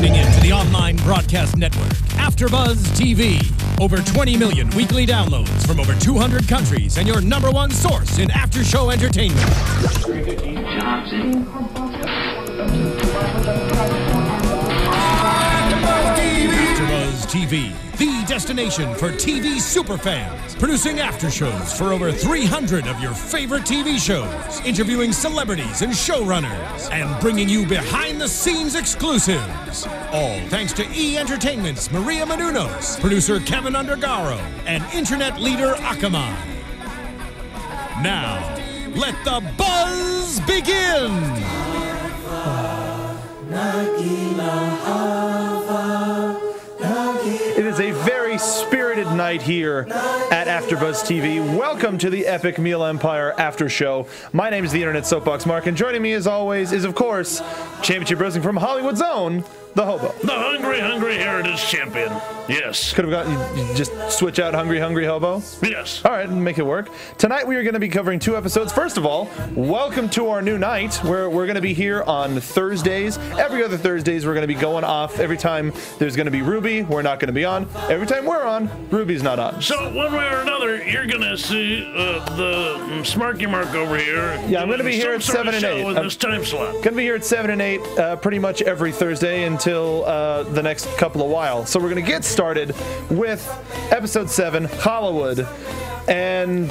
tuning in to the online broadcast network, AfterBuzz TV. Over 20 million weekly downloads from over 200 countries and your #1 source in after-show entertainment. AfterBuzz TV, the destination for TV superfans, producing after shows for over 300 of your favorite TV shows, interviewing celebrities and showrunners, and bringing you behind-the-scenes exclusives. All thanks to E! Entertainment's Maria Menounos, producer Kevin Undergaro, and internet leader Akamai. Now, let the buzz begin! It is a very spirited night here at AfterBuzz TV. Welcome to the Epic Meal Empire After Show. My name is the Internet Soapbox Mark, and joining me as always is, of course, Championship Wrestling from Hollywood's own, the Hobo. The hungry Heritage Champion. Yes. Could have gotten you just switch out hungry Hobo? Yes. All right, make it work. Tonight we are going to be covering 2 episodes. First of all, welcome to our new night where we're going to be here on Thursdays. Every other Thursdays we're going to be going off. Every time there's going to be Ruby, we're not going to be on. Every time we're on, Ruby's not on. So one way or another, you're going to see the Smarky Mark over here. Yeah, I'm going to be here at 7 and 8. In this time slot. Going to be here at 7 and 8 pretty much every Thursday until the next couple of while. So we're going to get started with episode 7, Challahwood, and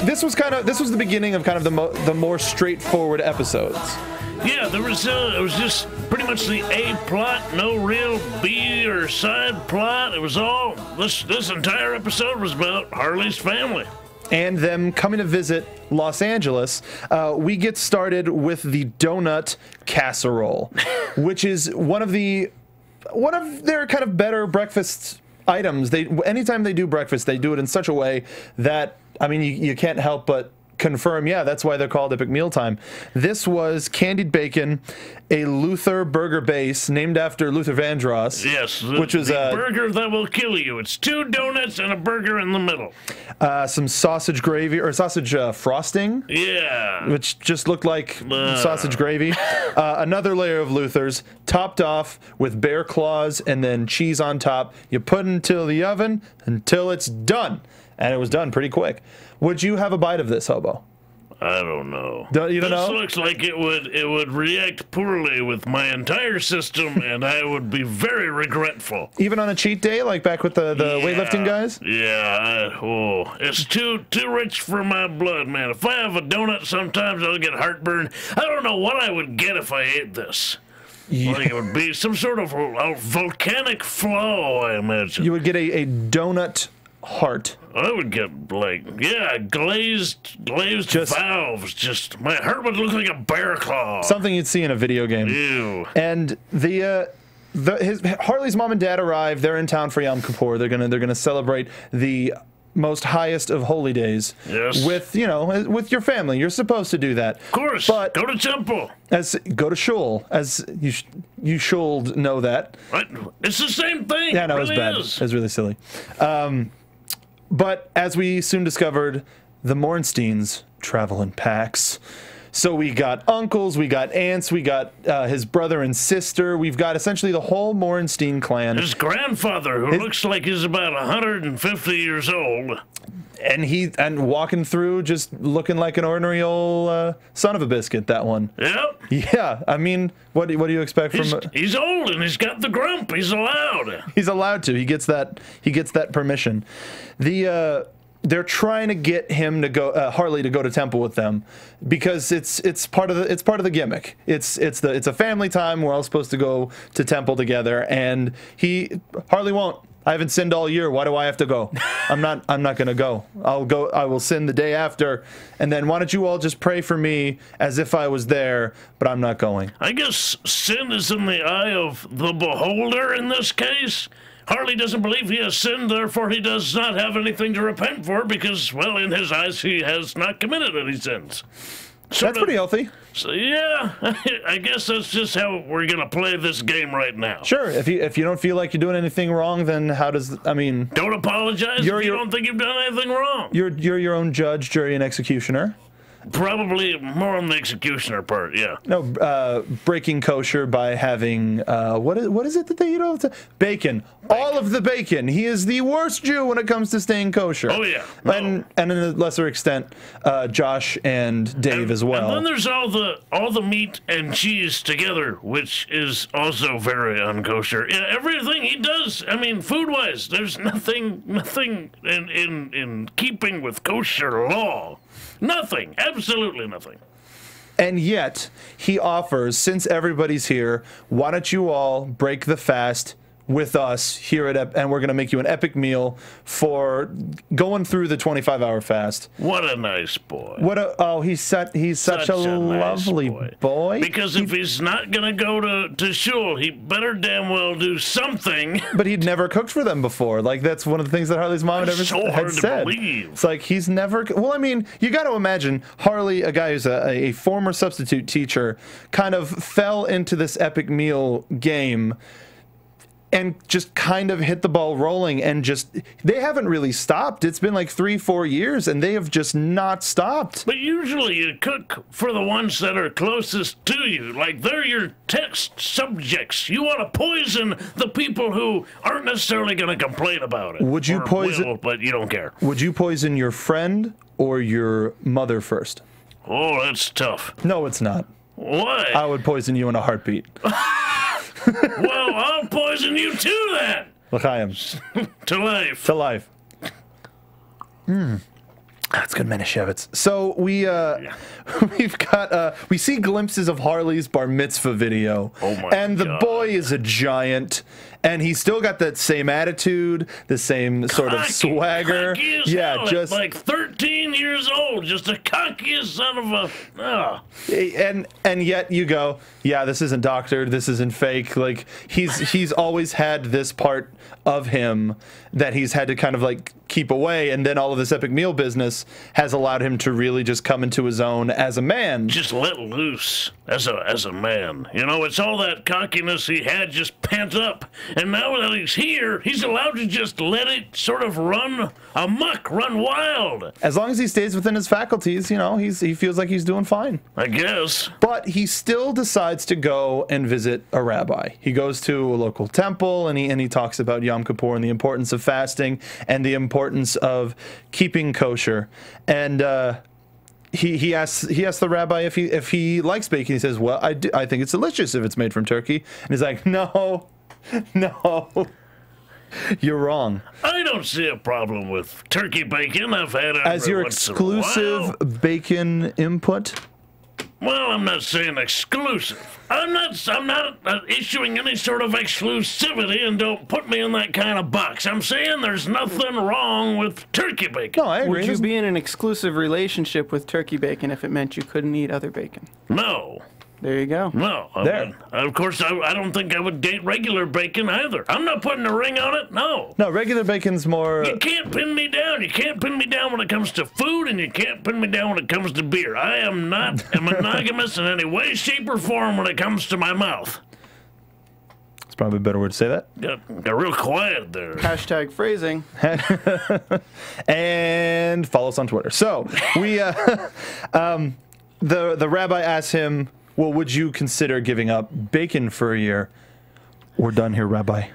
this was the beginning of kind of the more straightforward episodes. Yeah, it was just pretty much the A plot, no real B or side plot. It was all this entire episode was about Harley's family and them coming to visit Los Angeles. We get started with the donut casserole, which is one of their kind of better breakfast items. Anytime they do breakfast, they do it in such a way that, I mean, you can't help but confirm, yeah, that's why they're called Epic Mealtime. This was candied bacon, a Luther burger base named after Luther Vandross. Yes, which was the burger that will kill you. It's 2 donuts and a burger in the middle. Some sausage gravy, or sausage frosting. Yeah. Which just looked like sausage gravy. Another layer of Luther's, topped off with bear claws and then cheese on top. You put it into the oven until it's done. And it was done pretty quick. Would you have a bite of this, Hobo? I don't know. You don't know? This looks like it would react poorly with my entire system, and I would be very regretful. Even on a cheat day, like back with the weightlifting guys? Yeah. It's too rich for my blood, man. If I have a donut, sometimes I'll get heartburn. I don't know what I would get if I ate this. Yeah. Like it would be some sort of a volcanic flow, I imagine. You would get a donut heart. I would get, like, yeah, glazed valves. Just, my heart would look like a bear claw. Something you'd see in a video game. Ew. And Harley's mom and dad arrive. They're in town for Yom Kippur. They're gonna celebrate the most highest of holy days. Yes. With your family. You're supposed to do that. Of course. But go to temple. Go to shul. As you should know that. What? It's the same thing. Yeah, no, it was bad. It was really silly. But as we soon discovered, the Morensteins travel in packs. So we got uncles, we got aunts, we got his brother and sister. We've got essentially the whole Morenstein clan. His grandfather, who looks like he's about 150 years old. And walking through just looking like an ordinary old son of a biscuit, that one. Yep. Yeah, I mean, what do you expect from... He's old and he's got the grump. He's allowed. He's allowed to. He gets that permission. They're trying to get him to go, Harley to go to temple with them, because it's part of the gimmick. It's a family time. We're all supposed to go to temple together, and Harley won't. I haven't sinned all year. Why do I have to go? I'm not going to go. I'll go. I will sin the day after, and then why don't you all just pray for me as if I was there, but I'm not going. I guess sin is in the eye of the beholder in this case. Harley doesn't believe he has sinned, therefore he does not have anything to repent for because, well, in his eyes, he has not committed any sins. That's pretty healthy. So, yeah, I guess that's just how we're going to play this game right now. Sure. If you don't feel like you're doing anything wrong, then how does, I mean... Don't apologize if you don't think you've done anything wrong. You're your own judge, jury, and executioner. Probably more on the executioner part, yeah. No, breaking kosher by having what is it that they eat all the time? Bacon. All of the bacon. He is the worst Jew when it comes to staying kosher. Oh yeah, and in a lesser extent, Josh and Dave as well. And then there's all the meat and cheese together, which is also very unkosher. Yeah, everything he does, I mean, food-wise, there's nothing in keeping with kosher law. Nothing. Absolutely nothing. And yet, he offers, since everybody's here, why don't you all break the fast with us here at and we're going to make you an epic meal for going through the 25-hour fast. What a nice boy. He's such a nice lovely boy. Because if he's not going to go to shul, he better damn well do something. But he'd never cooked for them before. Like, that's one of the things that Harley's mom had said. Believe. It's like, he's never... Well, I mean, you got to imagine Harley, a guy who's a former substitute teacher, kind of fell into this epic meal game and just kind of hit the ball rolling, and just, they haven't really stopped. It's been like 3-4 years, and they have just not stopped. But usually you cook for the ones that are closest to you. Like, they're your test subjects. You want to poison the people who aren't necessarily going to complain about it. Would you poison... but you don't care. Would you poison your friend or your mother first? Oh, that's tough. No, it's not. Why? I would poison you in a heartbeat. Well, I'll poison you too, then. L'chaim. To life. To life. That's good Manischewitz. So we've got we see glimpses of Harley's bar mitzvah video. Oh my and the God. boy is a giant, and he's still got that same attitude, the same sort of swagger. Yeah, hell, just like 13 years old, just the cockiest son of a. And yet you go, yeah, this isn't doctored, this isn't fake. Like, he's always had this part of him that he's had to kind of like keep away, and then all of this epic meal business has allowed him to really just come into his own as a man. Just let loose as a man. You know, it's all that cockiness he had just pent up, and now that he's here, he's allowed to just let it sort of run amok, run wild. As long as he stays within his faculties, you know, he feels like he's doing fine. I guess. But he still decides to go and visit a rabbi. He goes to a local temple, and he talks about Yom Kippur and the importance of fasting and the importance of keeping kosher. And he asks the rabbi if he likes bacon. He says, "Well, I think it's delicious if it's made from turkey." And he's like, "No, you're wrong. I don't see a problem with turkey bacon. I've had it as your exclusive bacon input." Well, I'm not saying exclusive. I'm not issuing any sort of exclusivity, and don't put me in that kind of box. I'm saying there's nothing wrong with turkey bacon. No, I agree. Would you be in an exclusive relationship with turkey bacon if it meant you couldn't eat other bacon? No. There you go. No. Of course, I don't think I would date regular bacon either. I'm not putting a ring on it, no. No, regular bacon's more... You can't pin me down. You can't pin me down when it comes to food, and you can't pin me down when it comes to beer. I am not monogamous in any way, shape, or form when it comes to my mouth. It's probably a better word to say that. Got real quiet there. Hashtag phrasing. And follow us on Twitter. So, we, the rabbi asks him, well, would you consider giving up bacon for a year? We're done here, Rabbi.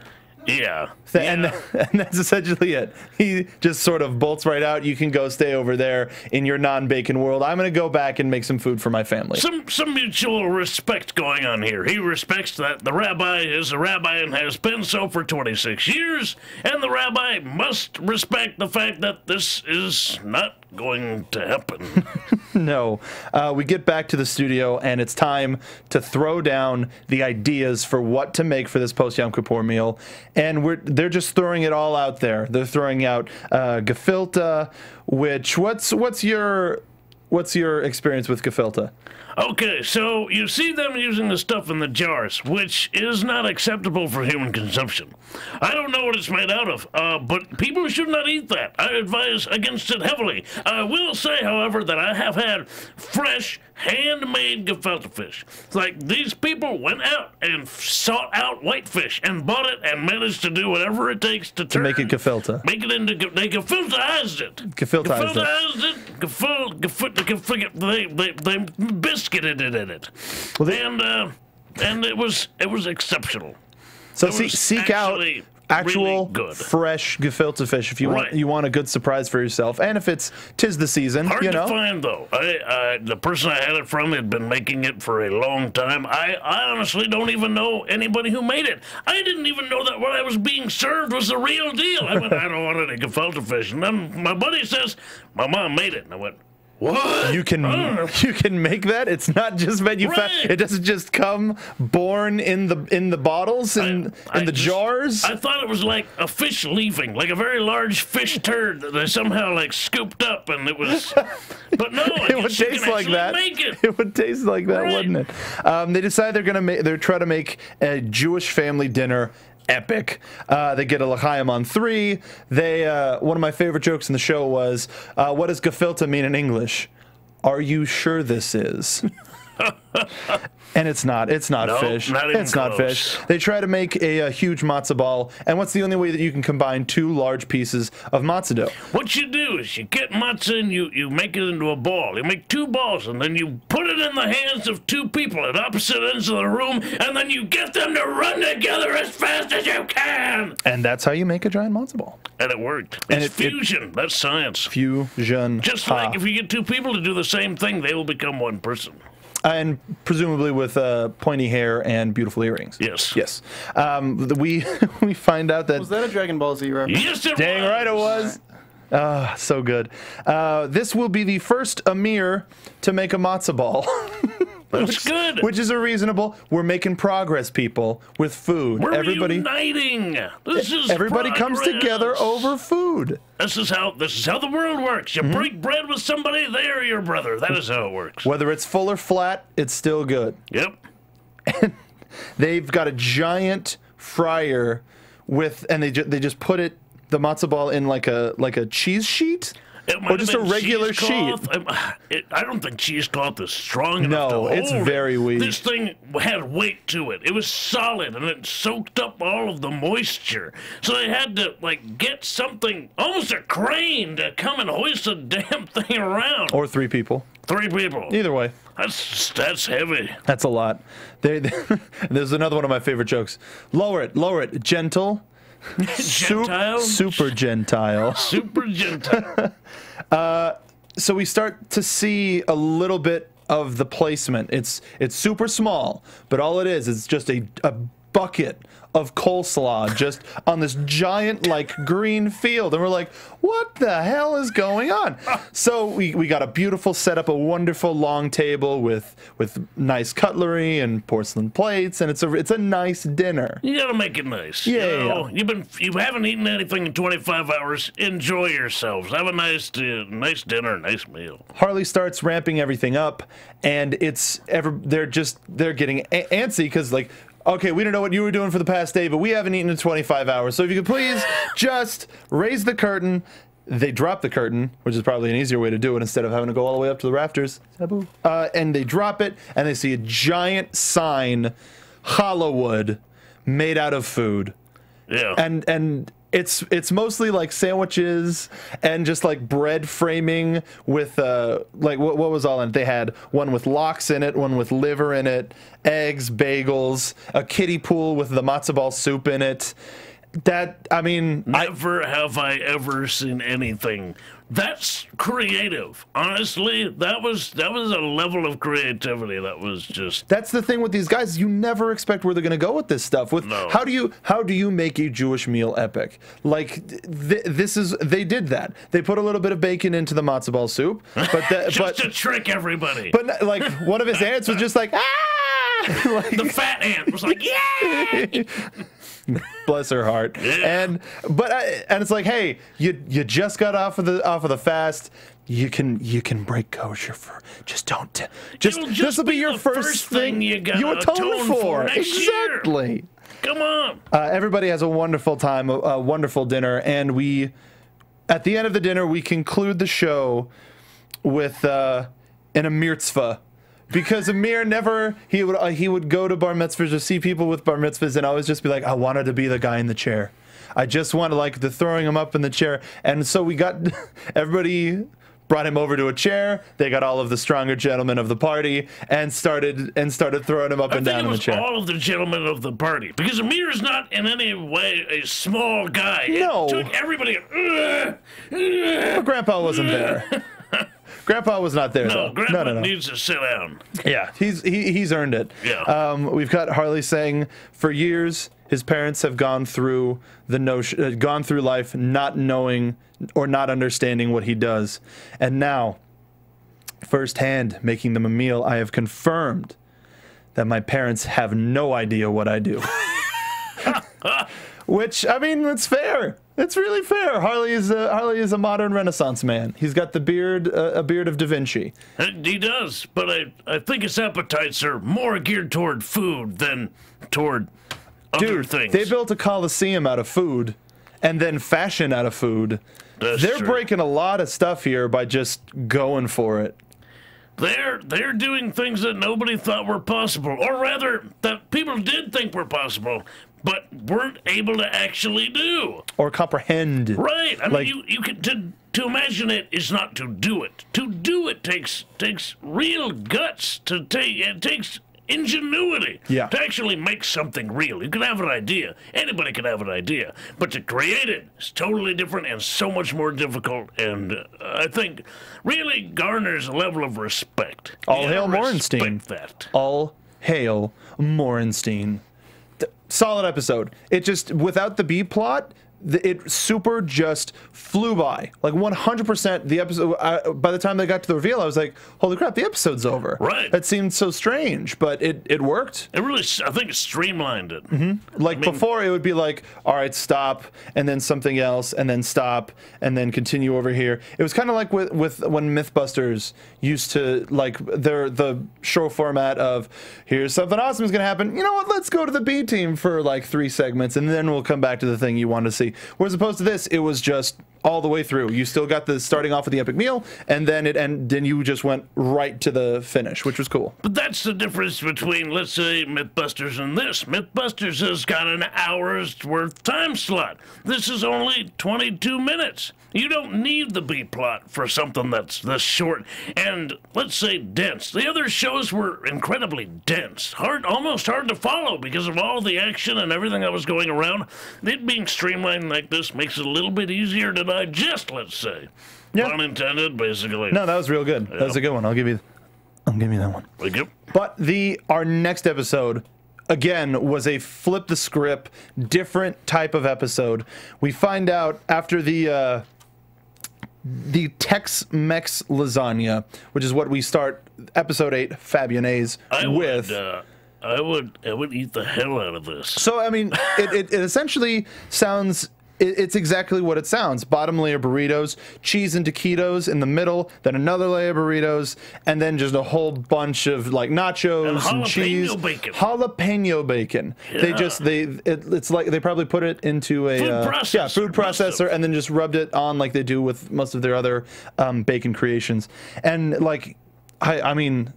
Yeah. And that's essentially it. He just sort of bolts right out. You can go stay over there in your non-bacon world. I'm going to go back and make some food for my family. Some mutual respect going on here. He respects that the rabbi is a rabbi and has been so for 26 years, and the rabbi must respect the fact that this is not going to happen. No. We get back to the studio, and it's time to throw down the ideas for what to make for this post-Yom Kippur meal, and they're just throwing it all out there. They're throwing out gefilte, which what's your experience with gefilte? Okay, so you see them using the stuff in the jars, which is not acceptable for human consumption. I don't know what it's made out of, but people should not eat that. I advise against it heavily. I will say, however, that I have had fresh, handmade gefilte fish. It's like these people went out and sought out whitefish and bought it and managed to do whatever it takes to make it gefilte. Make it into, they gefilteized it. Gefilteized it. Gefilteized it. they biscuited it in it, well, and it was exceptional. So seek out actual really fresh gefilte fish if you want a good surprise for yourself, and if tis the season. Hard you know, to find though. The person I had it from had been making it for a long time. I honestly don't even know anybody who made it. I didn't even know that what I was being served was the real deal. I went, I don't want any gefilte fish, and then my buddy says my mom made it, and I went, what? You can make that. It's not just manufactured. It doesn't just come born in the bottles and in the jars. I thought it was like a fish leaving, like a very large fish turd that they somehow like scooped up, and it was. But no, it would taste like that. It would taste like that, wouldn't it? They decide they're trying to make a Jewish family dinner epic. They get a l'chaim on 3. One of my favorite jokes in the show was, what does gefilte mean in English? Are you sure this is? And it's not. It's not fish. It's not fish. They try to make a huge matzo ball, and what's the only way that you can combine 2 large pieces of matzo dough? What you do is you get matzo and you make it into a ball. You make 2 balls, and then you put it in the hands of 2 people at opposite ends of the room, and then you get them to run together as fast as you can. And that's how you make a giant matzo ball. And it worked. It's fusion. That's science. Fusion. Just like if you get 2 people to do the same thing, they will become 1 person. And presumably with pointy hair and beautiful earrings. Yes. Yes. We find out that... Was that a Dragon Ball Z reference? Yes, it was. Dang right it was. So good. This will be the first Amir to make a matzo ball. That's good. Which is a reasonable. We're making progress, people, with food. We're uniting. Everybody comes together over food. This is how the world works. You break bread with somebody, they are your brother. That is how it works. Whether it's full or flat, it's still good. Yep. And they've got a giant fryer and they just put the matzo ball in like a cheese sheet. Or just a regular sheet. I don't think cheesecloth is strong enough to hold it's very weak. This thing had weight to it. It was solid, and it soaked up all of the moisture. So they had to, like, get something, almost a crane, to come and hoist the damn thing around. Or 3 people. 3 people. Either way. That's heavy. That's a lot. There's another one of my favorite jokes. Lower it. Gentle. Gentile? Super gentile. Super gentile. So we start to see a little bit of the placement. It's super small, but all it is just a bucket of coleslaw just on this giant like green field, and we're like, what the hell is going on? So we got a beautiful setup, a wonderful long table with nice cutlery and porcelain plates, and it's a nice dinner. You gotta make it nice. Yeah. You haven't eaten anything in 25 hours. Enjoy yourselves. Have a nice dinner, nice meal. Harley starts ramping everything up, and they're getting antsy because like, okay, we don't know what you were doing for the past day, but we haven't eaten in 25 hours. So if you could please just raise the curtain. They drop the curtain, which is probably an easier way to do it instead of having to go all the way up to the rafters. And they drop it, and they see a giant sign, Challahwood, made out of food. Yeah. And it's mostly like sandwiches and just like bread framing with like what was all in it? They had one with lox in it, one with liver in it, eggs, bagels, a kiddie pool with the matzo ball soup in it. Never have I ever seen anything that's creative. Honestly, that was a level of creativity that was just. That's the thing with these guys. You never expect where they're going to go with this stuff. How do you make a Jewish meal epic? Like they did that. They put a little bit of bacon into the matzo ball soup, but just to trick everybody. But like one of his ants was just like like, the fat ant was like, yeah. Bless her heart. Yeah. And it's like, hey, you just got off of the fast. You can break kosher for this will be your first thing you atone for exactly. Year. Come on. Everybody has a wonderful time, a wonderful dinner, and at the end of the dinner we conclude the show with an Amir mitzvah. Because Amir he would go to bar mitzvahs or see people with bar mitzvahs and always just be like, I wanted to be the guy in the chair. I just wanted like the throwing him up in the chair. And so we got everybody brought him over to a chair. They got all of the stronger gentlemen of the party and started throwing him up and down in the chair. All of the gentlemen of the party, because Amir is not in any way a small guy. No, it took everybody. But Grandpa wasn't there. Grandpa was not there. No, though. Grandpa No. needs to sit down. Yeah, he's earned it. Yeah. We've got Harley saying for years his parents have gone through gone through life not knowing or not understanding what he does, and now, firsthand, making them a meal, I have confirmed that my parents have no idea what I do. Which, I mean, it's fair. It's really fair. Harley is a modern Renaissance man. He's got the beard, a beard of Da Vinci. He does, but I think his appetites are more geared toward food than toward other things. They built a coliseum out of food, and then fashion out of food. They're true. breaking a lot of stuff here by just going for it. They're doing things that nobody thought were possible, or rather, that people did think were possible, but weren't able to actually do or comprehend. Right. I mean, you can to imagine it is not to do it. To do it takes real guts. It takes ingenuity to actually make something real. You can have an idea. Anybody can have an idea. But to create it is totally different and so much more difficult, and I think really garners a level of respect. All hail Morenstein. Respect that. All hail Morenstein. Solid episode. It just, without the B plot, it super just flew by. Like 100%. The episode, by the time they got to the reveal, I was like, holy crap, the episode's over. Right. That seemed so strange, but it worked. It really, I think it streamlined it. Mm-hmm. Like, before, it would be like, all right, stop, and then something else, and then stop, and then continue over here. It was kind of like with when Mythbusters used to, like, the show format of, here's something awesome is going to happen. You know what? Let's go to the B team for like 3 segments, and then we'll come back to the thing you want to see. Whereas opposed to this, it was just all the way through. You still got the starting off with the epic meal, and then you just went right to the finish, which was cool. But that's the difference between, let's say, Mythbusters and this. Mythbusters has got an hour's worth time slot. This is only 22 minutes. You don't need the B plot for something that's this short and, let's say, dense. The other shows were incredibly dense, almost hard to follow because of all the action and everything that was going around. It being streamlined like this makes it a little bit easier to digest, let's say. Yeah. Pun intended, basically. No, that was real good. That was a good one. I'll give you that one. Thank you. But our next episode, again, was a flip the script, different type of episode. We find out after the Tex-Mex lasagna, which is what we start episode 8, Fabionnaise, with. I would eat the hell out of this. So, I mean, it essentially sounds... It's exactly what it sounds. Bottom layer burritos, cheese and taquitos in the middle, then another layer of burritos, and then just a whole bunch of like nachos and cheese. Bacon. Jalapeno bacon. Yeah. It's like they probably put it into a food processor, and then just rubbed it on like they do with most of their other bacon creations. And like, I mean,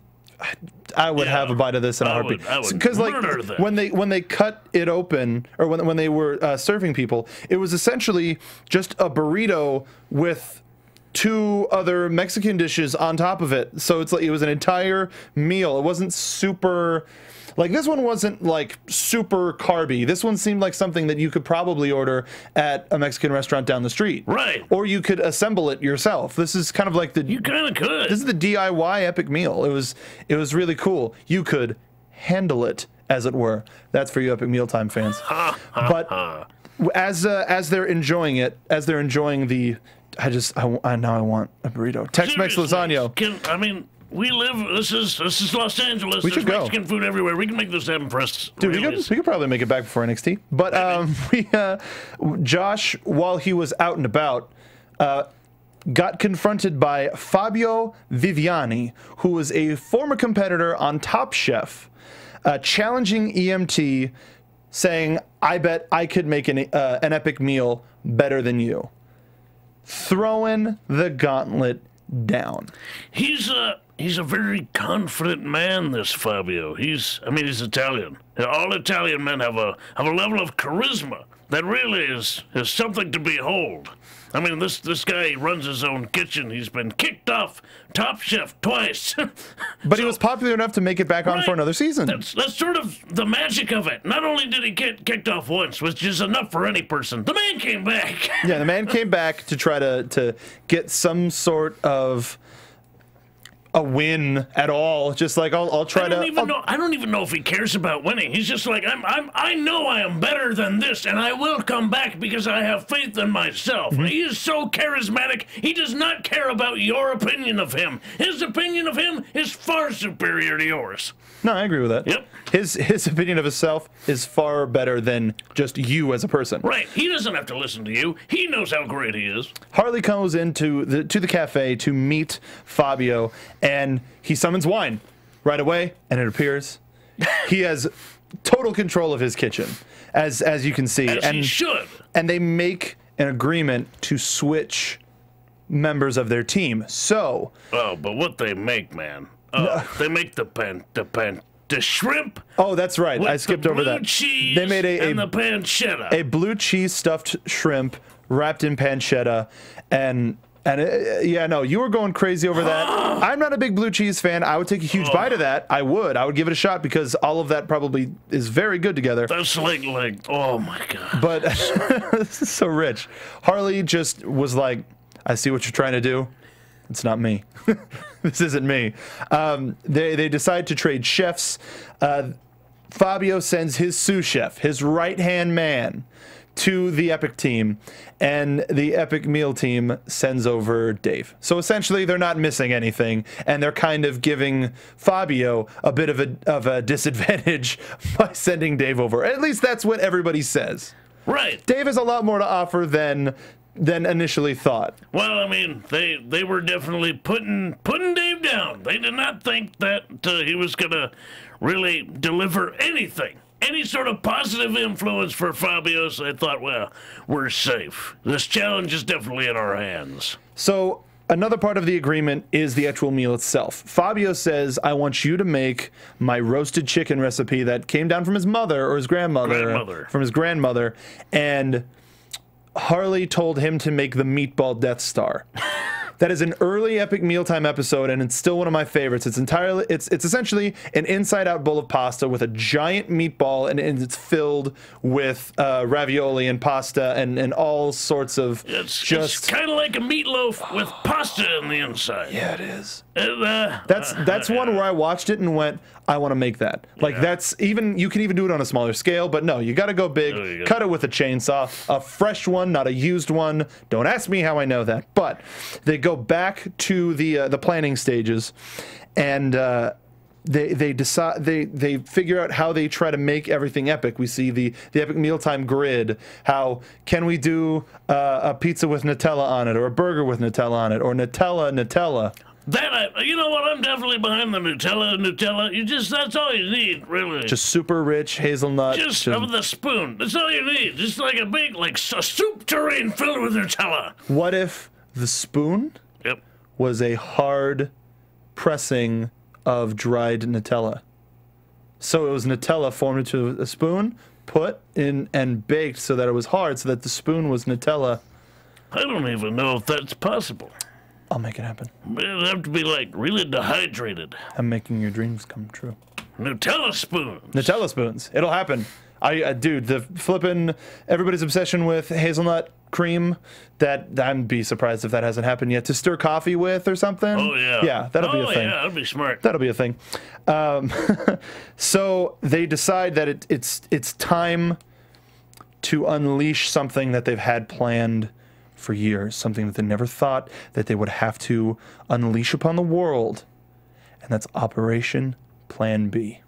I would have a bite of this in a heartbeat. Because like when they cut it open, or when they were serving people, it was essentially just a burrito with 2 other Mexican dishes on top of it. So it's like it was an entire meal. It wasn't super. Like, this one wasn't, like, super carby. This one seemed like something that you could probably order at a Mexican restaurant down the street. Right. Or you could assemble it yourself. This is kind of like the... You kind of could. This is the DIY epic meal. It was really cool. You could handle it, as it were. That's for you Epic Mealtime fans. But as they're enjoying it, as they're enjoying the... now I want a burrito. Tex-Mex lasagna. We live. This is Los Angeles. We should There's go. Mexican food everywhere. We can make this happen for us. Dude, we could probably make it back before NXT. But Josh, while he was out and about, got confronted by Fabio Viviani, who was a former competitor on Top Chef, challenging EMT, saying, "I bet I could make an epic meal better than you." Throwing the gauntlet down. He's he's a very confident man, this Fabio. He's Italian. All Italian men have a level of charisma that really is something to behold. I mean, this guy runs his own kitchen. He's been kicked off Top Chef twice. But he was popular enough to make it back on for another season. That's sort of the magic of it. Not only did he get kicked off once, which is enough for any person, the man came back. Yeah, the man came back to try to get some sort of a win at all. Just like I'll try to. I don't even know if he cares about winning. He's just like I know I am better than this, and I will come back because I have faith in myself. He is so charismatic. He does not care about your opinion of him. His opinion of him is far superior to yours. No, I agree with that. Yep. His opinion of himself is far better than just you as a person. Right. He doesn't have to listen to you. He knows how great he is. Harley comes into the cafe to meet Fabio, and he summons wine right away, and it appears he has total control of his kitchen, as you can see. As he should. And they make an agreement to switch members of their team. So. Oh, but what they make, man. They make the shrimp. Oh, that's right. I skipped over that. Cheese they made and the pancetta. A blue cheese stuffed shrimp wrapped in pancetta, and yeah, no, you were going crazy over that. I'm not a big blue cheese fan. I would take a huge bite of that. I would give it a shot because all of that probably is very good together. That's like oh my god. But this is so rich. Harley just was like, I see what you're trying to do. It's not me. This isn't me. They decide to trade chefs. Fabio sends his sous chef, his right-hand man, to the Epic team, and the Epic meal team sends over Dave. So essentially, they're not missing anything, and they're kind of giving Fabio a bit of a disadvantage by sending Dave over. At least that's what everybody says. Right. Dave has a lot more to offer than initially thought. Well, I mean, they were definitely putting Dave down. They did not think that he was gonna really deliver anything, any sort of positive influence for Fabio. So they thought, well, we're safe. This challenge is definitely in our hands. So another part of the agreement is the actual meal itself. Fabio says, I want you to make my roasted chicken recipe that came down from his mother or his grandmother. From his grandmother, and Harley told him to make the meatball Death Star. That is an early Epic Mealtime episode, and it's still one of my favorites. It's essentially an inside-out bowl of pasta with a giant meatball, and it's filled with ravioli and pasta and all sorts of It's kind of like a meatloaf with pasta in the inside. Yeah, it is. That's one where I watched it and went, I want to make that. Like you can even do it on a smaller scale, but no, you got to go big. Cut it with a chainsaw, a fresh one, not a used one. Don't ask me how I know that, but they go back to the planning stages, and they decide they figure out how they try to make everything epic. We see the Epic Mealtime grid. How can we do a pizza with Nutella on it, or a burger with Nutella on it, or Nutella? You know what? I'm definitely behind the Nutella. That's all you need, really. Just super rich hazelnut. Just with a spoon. That's all you need. Just like a big, a soup tureen filled with Nutella. What if the spoon was a hard pressing of dried Nutella? So it was Nutella formed into a spoon, put in and baked so that it was hard, so that the spoon was Nutella. I don't even know if that's possible. I'll make it happen. It'd have to be really dehydrated. I'm making your dreams come true. Nutella spoons. Nutella spoons. It'll happen. Dude, the flippin' everybody's obsession with hazelnut cream. I'd be surprised if that hasn't happened yet. To stir coffee with or something. Oh yeah. Yeah, that'll be a thing. Yeah, that'd be smart. That'll be a thing. So they decide that it's time to unleash something that they've had planned for years, something that they never thought that they would have to unleash upon the world, and that's Operation Plan B.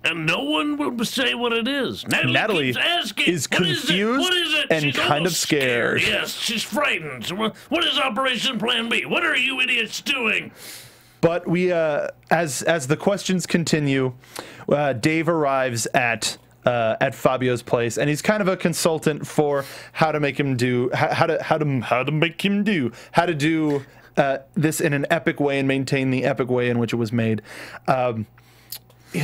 And no one will say what it is. Natalie keeps asking, is confused what is it? and She's kind of scared. Yes, she's frightened. What is Operation Plan B? What are you idiots doing? But we, as the questions continue, Dave arrives at Fabio's place, and he's kind of a consultant for how to make him do how to do this in an epic way and maintain the epic way in which it was made.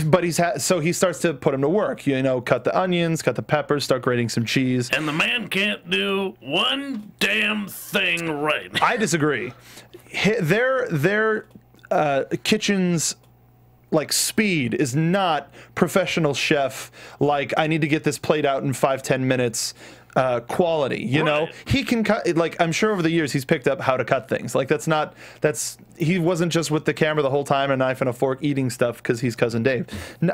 But so he starts to put him to work. You know, cut the onions, cut the peppers, start grating some cheese. And the man can't do one damn thing right. I disagree. Their kitchen's like speed is not professional chef. Like, I need to get this plate out in 5-10 minutes. Quality, you know, he can cut. Like, I'm sure over the years he's picked up how to cut things. Like, he wasn't just with the camera the whole time, a knife and a fork eating stuff because he's Cousin Dave.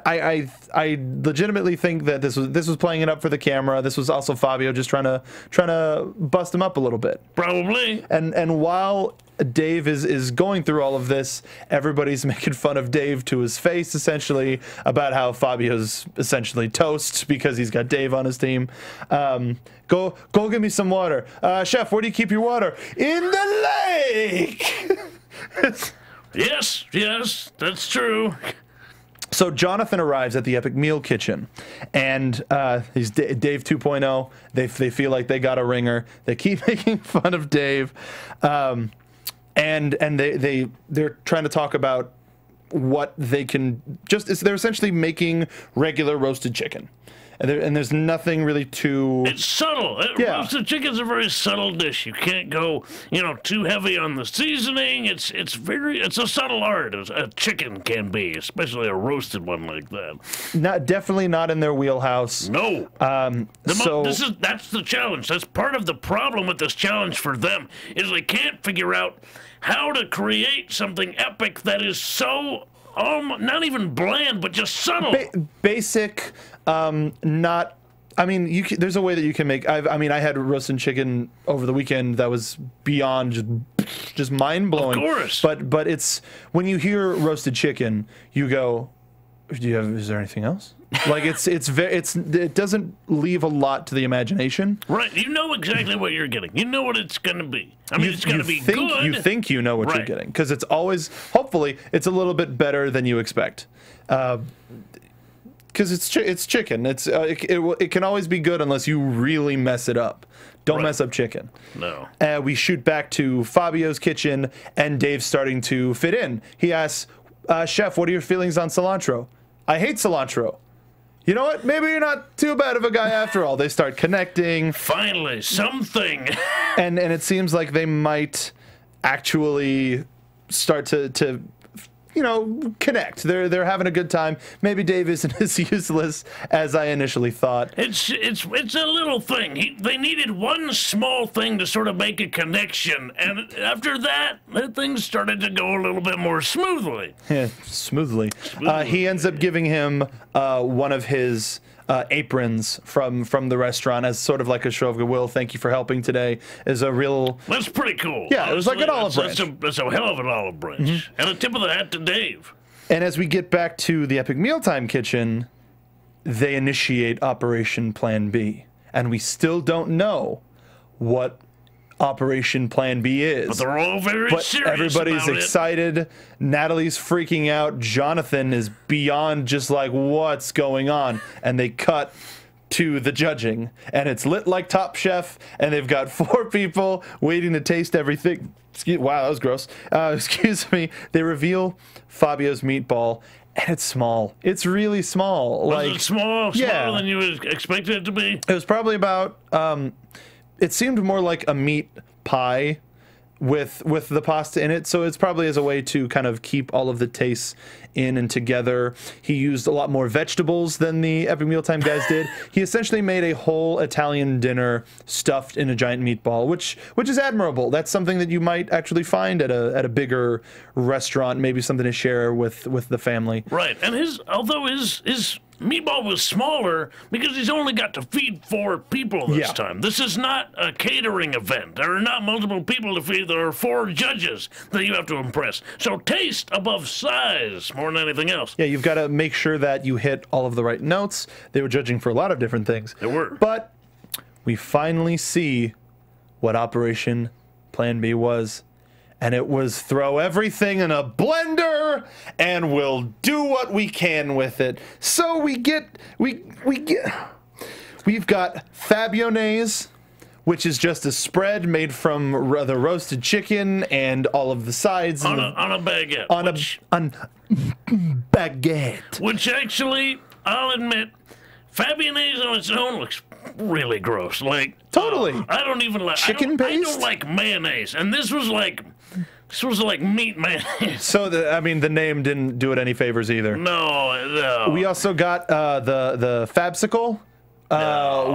I legitimately think that this was playing it up for the camera. This was also Fabio just trying to bust him up a little bit. Probably. And while Dave is going through all of this, everybody's making fun of Dave to his face, essentially, about how Fabio's essentially toast because he's got Dave on his team. Go get me some water. Chef, where do you keep your water? In the lake! Yes, that's true. So Jonathan arrives at the Epic Meal Kitchen, and he's Dave 2.0. They feel like they got a ringer. They keep making fun of Dave. And they're trying to talk about what they can they're essentially making regular roasted chicken, and there's nothing really too. It's subtle. Yeah. Roasted chicken's a very subtle dish. You can't go, too heavy on the seasoning. It's a subtle art. A chicken can be, especially a roasted one like that. Definitely not in their wheelhouse. No. That's the challenge. That's part of the problem with this challenge for them is they can't figure out how to create something epic that is so not even bland, but just subtle. Basic, not. I mean, there's a way that you can make. I had roasted chicken over the weekend that was beyond just mind blowing. Of course. But it's when you hear roasted chicken, you go, is there anything else? Like it doesn't leave a lot to the imagination. Right. You know exactly what you're getting. You know what it's going to be. I mean, it's going to be good. You think you know what you're getting because it's always, hopefully, it's a little bit better than you expect. Because it's chicken. It can always be good unless you really mess it up. Don't mess up chicken. No. We shoot back to Fabio's kitchen, and Dave's starting to fit in. He asks, Chef, what are your feelings on cilantro? I hate cilantro. You know what? Maybe you're not too bad of a guy after all. They start connecting. Finally, something. and it seems like they might actually start to connect. They're having a good time. Maybe Dave isn't as useless as I initially thought. It's a little thing. They needed one small thing to sort of make a connection, and after that, things started to go a little bit more smoothly. Yeah, smoothly. He ends up giving him one of his aprons from the restaurant as sort of like a show of goodwill. Thank you for helping today. Is a real. That's pretty cool. Yeah, honestly, it was like an olive branch. That's a hell of an olive branch, and a tip of the hat to Dave. And as we get back to the Epic Mealtime kitchen, they initiate Operation Plan B, and we still don't know what Operation Plan B is. But they're all very serious. Everybody's about excited. It. Natalie's freaking out. Jonathan is beyond just like, what's going on? And they cut to the judging, and it's lit like Top Chef, and they've got 4 people waiting to taste everything. Wow, that was gross. Excuse me. They reveal Fabio's meatball, and it's small. It's really small. Was it small? Smaller than you would expect it to be? It was probably about... it seemed more like a meat pie with the pasta in it, so it's probably as a way to kind of keep all of the tastes in and together. He used a lot more vegetables than the Epic Mealtime guys did. He essentially made a whole Italian dinner stuffed in a giant meatball, which is admirable. That's something that you might actually find at a bigger restaurant, maybe something to share with the family. Right, and although his meatball was smaller because he's only got to feed 4 people this time. This is not a catering event. There are not multiple people to feed. There are 4 judges that you have to impress. So taste above size more than anything else. Yeah, you've got to make sure that you hit all of the right notes. They were judging for a lot of different things. They were. But we finally see what Operation Plan B was. And it was throw everything in a blender and we'll do what we can with it. So we've got Fabionnaise, which is just a spread made from the roasted chicken and all of the sides on a baguette. On a baguette. Which actually, I'll admit, Fabionnaise on its own looks really gross. Like totally. I don't even like chicken paste. I don't like mayonnaise, and this was like meat mayonnaise. So I mean, the name didn't do it any favors either. No. We also got the Fabsicle.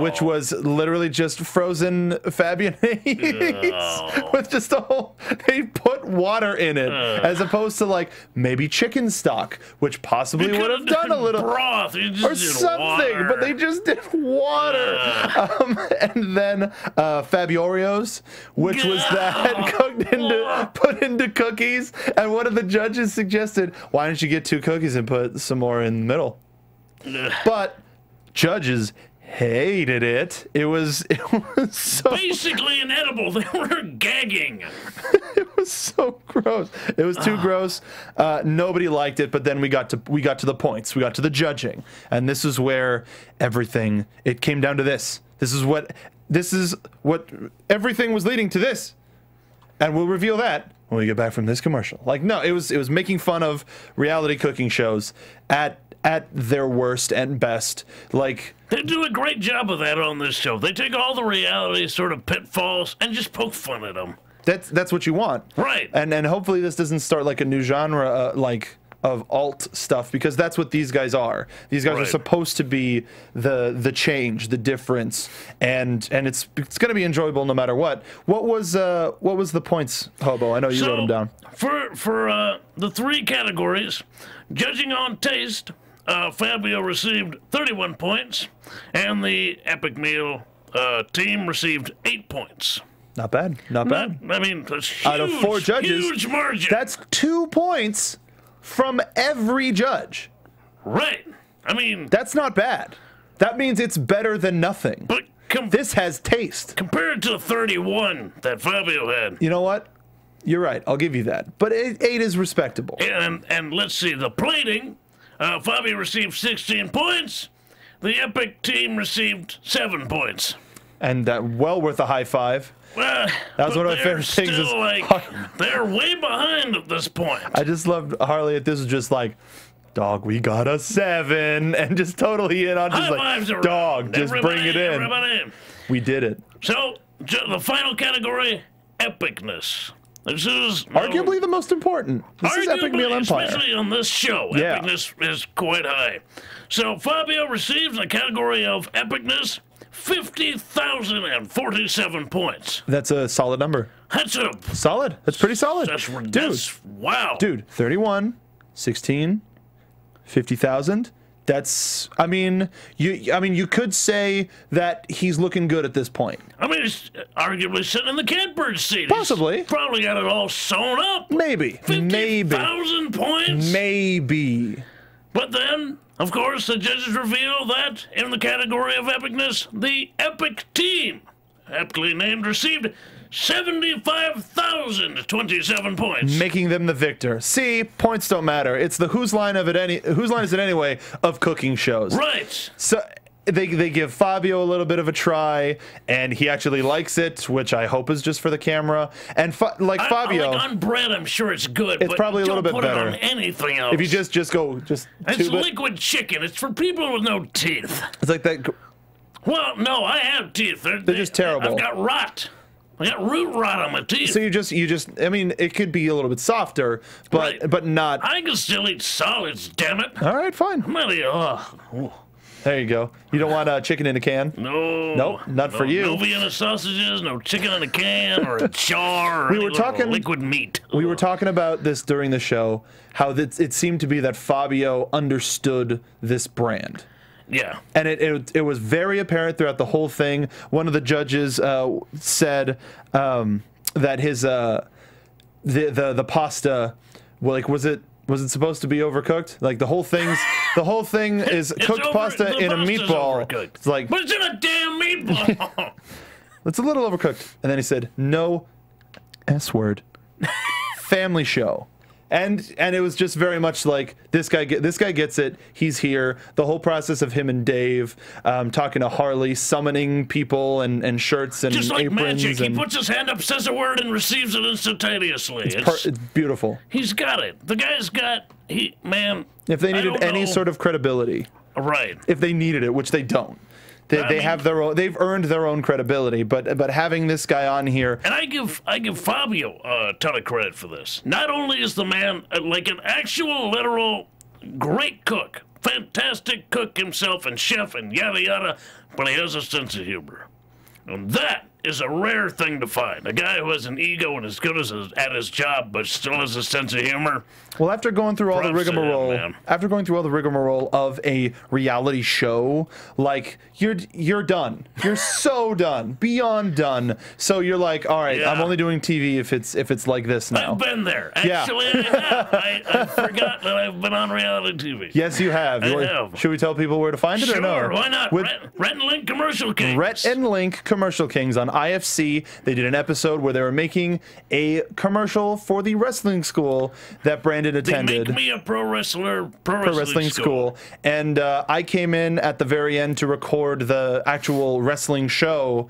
Which was literally just frozen Fabionnaise with just a whole. They put water in it as opposed to like maybe chicken stock, which possibly would have done a little broth or something, water. but they just did water. And then Fabioreos, which was that put into cookies. And one of the judges suggested, why don't you get 2 cookies and put some more in the middle? But judges hated it. It was so basically inedible. They were gagging. It was so gross. It was too gross. Nobody liked it. But then we got to the points. We got to the judging, and this is where everything. It came down to this. This is what everything was leading to this, and we'll reveal that when we get back from this commercial. Like, no, it was making fun of reality cooking shows at their worst and best. Like, they do a great job of that on this show. They take all the reality sort of pitfalls and just poke fun at them. That's what you want, right? And hopefully this doesn't start like a new genre like of alt stuff, because that's what these guys are. These guys are supposed to be the change, the difference, and it's going to be enjoyable no matter what. What was the points, Hobo? I know you wrote them down. For the 3 categories, judging on taste, Fabio received 31 points, and the Epic Meal team received 8 points. Not bad. Not bad. I mean, that's huge, out of 4 judges, huge margin. That's 2 points from every judge. Right. I mean, that's not bad. That means it's better than nothing. But this has taste. Compared to the 31 that Fabio had. You know what? You're right. I'll give you that. But 8 is respectable. And let's see, the plating, Fabio received 16 points. The Epic team received 7 points. And well worth a high five. That was one of my favorite things. They're way behind at this point. I just loved Harley. This was just like, dog, we got a 7, and just totally in on just like, dog, just bring it in. Everybody. We did it. So the final category, epicness. This is arguably the most important. This is Epic Meal Empire. Especially on this show, epicness is quite high. So Fabio receives in the category of epicness 50,047 points. That's a solid number. That's solid. That's pretty solid. Dude, wow. Dude, 31, 16, 50,000. That's, I mean, you could say that he's looking good at this point. I mean, he's arguably sitting in the catbird seat. Possibly. He's probably got it all sewn up. Maybe. 50,000 points. Maybe. But then, of course, the judges reveal that in the category of epicness, the Epic team, aptly named, received 75,027 points, making them the victor. See, points don't matter. It's the whose line is it anyway of cooking shows. Right. So they give Fabio a little bit of a try, and he actually likes it, which I hope is just for the camera. And Fabio, like on bread, I'm sure it's good. It's probably a little bit better. It on anything else. If you just go it's liquid chicken. It's for people with no teeth. It's like that. Well, no, I have teeth. They're just terrible. I've got rot. I got root rot on my teeth. So you just I mean, it could be a little bit softer, but not. I can still eat solids, damn it. All right, fine. I'm not eating, there you go. You don't want chicken in a can? No. Nope, not for you. No Vienna sausages, no chicken in a can or a jar or liquid meat. We were talking about this during the show, how it seemed to be that Fabio understood this brand. Yeah. And it was very apparent throughout the whole thing. One of the judges said that his the pasta, well, like was it supposed to be overcooked? Like the whole thing is cooked pasta in a meatball. It's like, but it's in a damn meatball. It's a little overcooked. And then he said, "No S word. Family show. And it was just very much like this guy gets it. He's here. The whole process of him and Dave talking to Harley, summoning people and shirts and just like aprons. magic. He puts his hand up, says a word, and receives it instantaneously. It's beautiful. He's got it. The guy's got man. If they needed any sort of credibility, right? If they needed it, which they don't. They have their own. They've earned their own credibility, but having this guy on here, and I give Fabio a ton of credit for this. Not only is the man like an actual, literal, great cook, fantastic cook himself and chef and yada yada, but he has a sense of humor, and that is a rare thing to find. A guy who has an ego and is good at his job, but still has a sense of humor. Well, after going through all the rigmarole, of a reality show, like you're done. You're so done, beyond done. So you're like, all right, I'm only doing TV if it's like this now. I've been there. Actually, I have. I forgot that I've been on reality TV. Yes, you have. I have. Should we tell people where to find it or no? Sure, why not? Rhett and Link Commercial Kings. Rhett and Link Commercial Kings on IFC. They did an episode where they were making a commercial for the wrestling school that Brandon attended. They make me a pro wrestling school. And I came in at the very end to record the actual wrestling show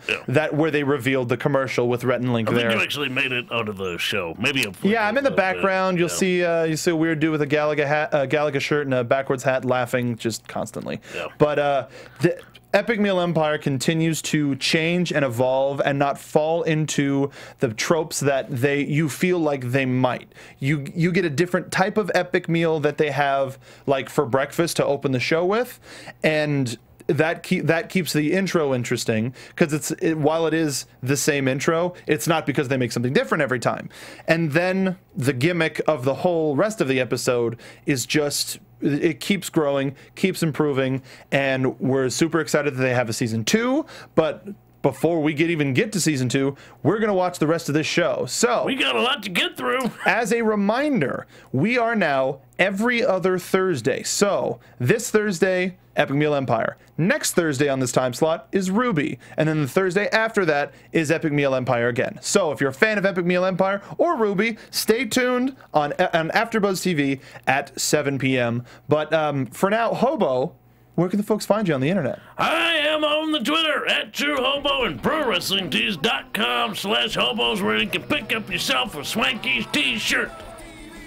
where they revealed the commercial with Rhett and Link there. I think you actually made it out of the show. Maybe I'm in the background. You'll see a weird dude with a Galaga shirt and a backwards hat laughing just constantly. Yeah. But the Epic Meal Empire continues to change and evolve and not fall into the tropes that you feel like they might. You get a different type of epic meal that they have like for breakfast to open the show with, and that keeps the intro interesting because while it is the same intro, it's not because they make something different every time. And then the gimmick of the whole rest of the episode is just, it keeps growing, keeps improving, and we're super excited that they have a season 2, but before we even get to season 2, we're going to watch the rest of this show. So we got a lot to get through. As a reminder, we are now every other Thursday. So this Thursday, Epic Meal Empire. Next Thursday on this time slot is Ruby. And then the Thursday after that is Epic Meal Empire again. So if you're a fan of Epic Meal Empire or Ruby, stay tuned on AfterBuzz TV at 7 p.m. But for now, Hobo, where can the folks find you on the internet? I am on the Twitter at TrueHobo and ProWrestlingTees.com/hobos, where you can pick up yourself a swanky t-shirt.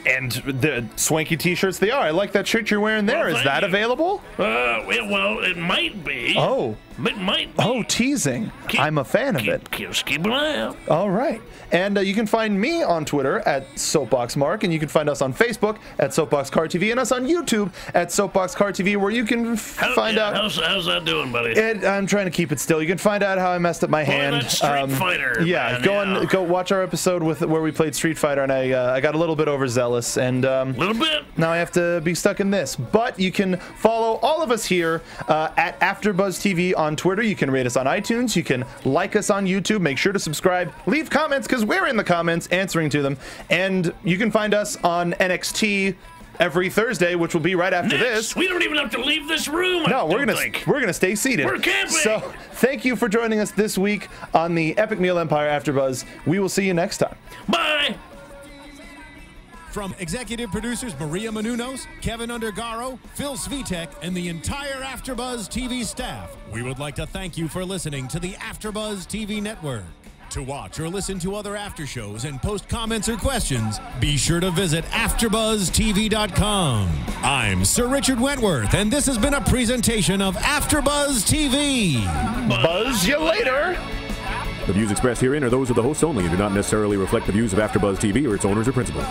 And the swanky t-shirts they are. I like that shirt you're wearing there. Is that available? Well, it might be. Oh. It might be. Oh, teasing. I'm a fan of it. Just keep an eye out. All right. And you can find me on Twitter at SoapboxMark, and you can find us on Facebook at SoapboxCarTV, and us on YouTube at SoapboxCarTV, where you can find out. How's that doing, buddy? I'm trying to keep it still. You can find out how I messed up my hand. That Street Fighter. Yeah, man, go watch our episode where we played Street Fighter, and I got a little bit overzealous, and little bit. Now I have to be stuck in this. But you can follow all of us here at AfterBuzz TV on Twitter. You can rate us on iTunes. You can like us on YouTube. Make sure to subscribe. Leave comments because we're in the comments answering to them. And you can find us on NXT every Thursday, which will be right after this. We don't even have to leave this room. No, we're gonna stay seated. We're camping. So thank you for joining us this week on the Epic Meal Empire AfterBuzz. We will see you next time. Bye. From executive producers Maria Menounos, Kevin Undergaro, Phil Svitek, and the entire AfterBuzz TV staff, we would like to thank you for listening to the AfterBuzz TV network. To watch or listen to other after shows and post comments or questions, be sure to visit AfterBuzzTV.com. I'm Sir Richard Wentworth, and this has been a presentation of AfterBuzz TV. Buzz you later. The views expressed herein are those of the hosts only and do not necessarily reflect the views of AfterBuzz TV or its owners or principals.